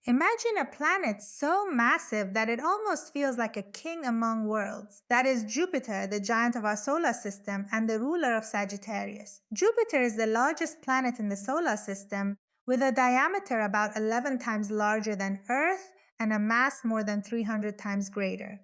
Imagine a planet so massive that it almost feels like a king among worlds. That is Jupiter, the giant of our solar system and the ruler of Sagittarius. Jupiter is the largest planet in the solar system with a diameter about 11 times larger than Earth and a mass more than 300 times greater.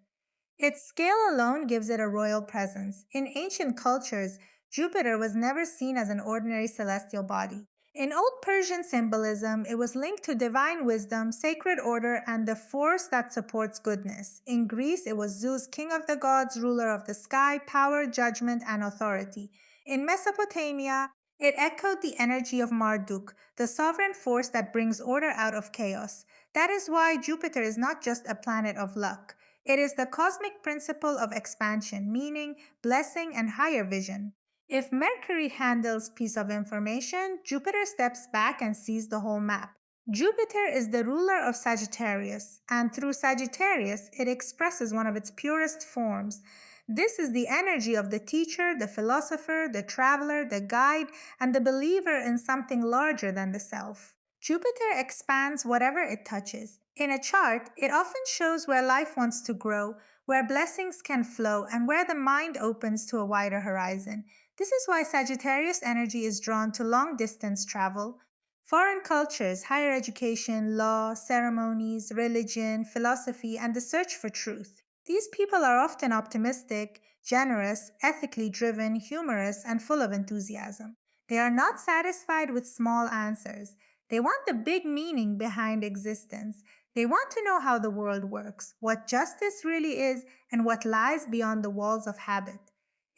Its scale alone gives it a royal presence. In ancient cultures, Jupiter was never seen as an ordinary celestial body. In Old Persian symbolism, it was linked to divine wisdom, sacred order, and the force that supports goodness. In Greece, it was Zeus, king of the gods, ruler of the sky, power, judgment, and authority. In Mesopotamia, it echoed the energy of Marduk, the sovereign force that brings order out of chaos. That is why Jupiter is not just a planet of luck. It is the cosmic principle of expansion, meaning, blessing, and higher vision. If Mercury handles piece of information, Jupiter steps back and sees the whole map. Jupiter is the ruler of Sagittarius, and through Sagittarius, it expresses one of its purest forms. This is the energy of the teacher, the philosopher, the traveler, the guide, and the believer in something larger than the self. Jupiter expands whatever it touches. In a chart, it often shows where life wants to grow, where blessings can flow, and where the mind opens to a wider horizon. This is why Sagittarius energy is drawn to long distance travel, foreign cultures, higher education, law, ceremonies, religion, philosophy, and the search for truth. These people are often optimistic, generous, ethically driven, humorous, and full of enthusiasm. They are not satisfied with small answers. They want the big meaning behind existence. They want to know how the world works, what justice really is, and what lies beyond the walls of habit.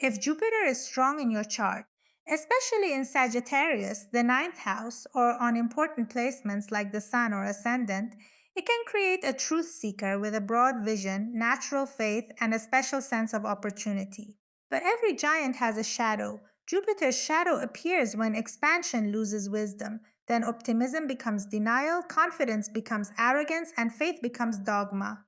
If Jupiter is strong in your chart, especially in Sagittarius, the ninth house, or on important placements like the Sun or Ascendant, it can create a truth seeker with a broad vision, natural faith, and a special sense of opportunity. But every giant has a shadow. Jupiter's shadow appears when expansion loses wisdom. Then optimism becomes denial, confidence becomes arrogance, and faith becomes dogma.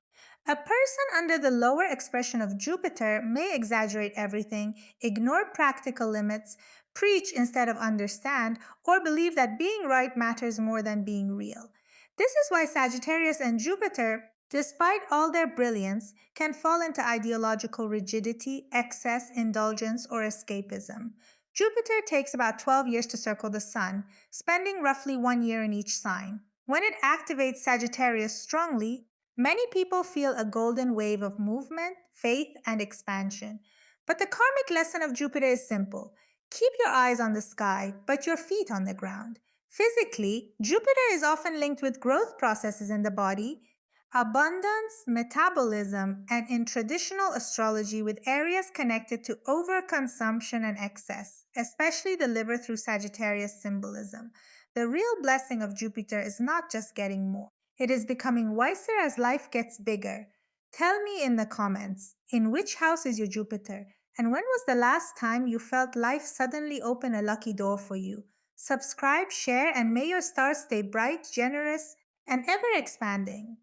A person under the lower expression of Jupiter may exaggerate everything, ignore practical limits, preach instead of understand, or believe that being right matters more than being real. This is why Sagittarius and Jupiter, despite all their brilliance, can fall into ideological rigidity, excess, indulgence, or escapism. Jupiter takes about 12 years to circle the Sun, spending roughly 1 year in each sign. When it activates Sagittarius strongly, many people feel a golden wave of movement, faith, and expansion. But the karmic lesson of Jupiter is simple. Keep your eyes on the sky, but your feet on the ground. Physically, Jupiter is often linked with growth processes in the body, abundance, metabolism, and in traditional astrology with areas connected to overconsumption and excess, especially the liver through Sagittarius symbolism. The real blessing of Jupiter is not just getting more. It is becoming wiser as life gets bigger. Tell me in the comments, in which house is your Jupiter? And when was the last time you felt life suddenly open a lucky door for you? Subscribe, share, and may your stars stay bright, generous, and ever expanding.